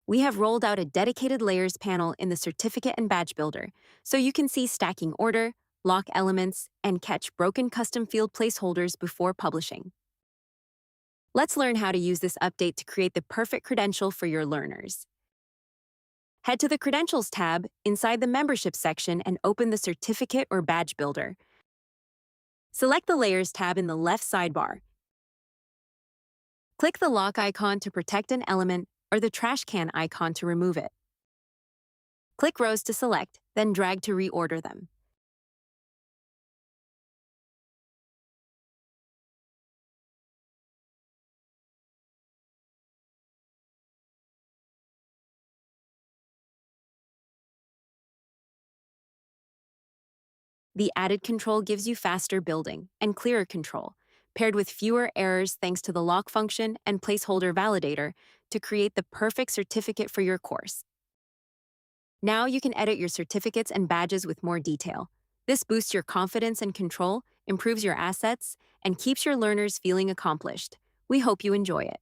We have rolled out a dedicated layers panel in the Certificate and Badge Builder, so you can see stacking order, lock elements, and catch broken custom field placeholders before publishing. Let's learn how to use this update to create the perfect credential for your learners. Head to the Credentials tab inside the Membership section and open the Certificate or Badge Builder. Select the Layers tab in the left sidebar. Click the lock icon to protect an element or the trash can icon to remove it. Click rows to select, then drag to reorder them. The added control gives you faster building and clearer control, paired with fewer errors thanks to the lock function and placeholder validator to create the perfect certificate for your course. Now you can edit your certificates and badges with more detail. This boosts your confidence and control, improves your assets, and keeps your learners feeling accomplished. We hope you enjoy it.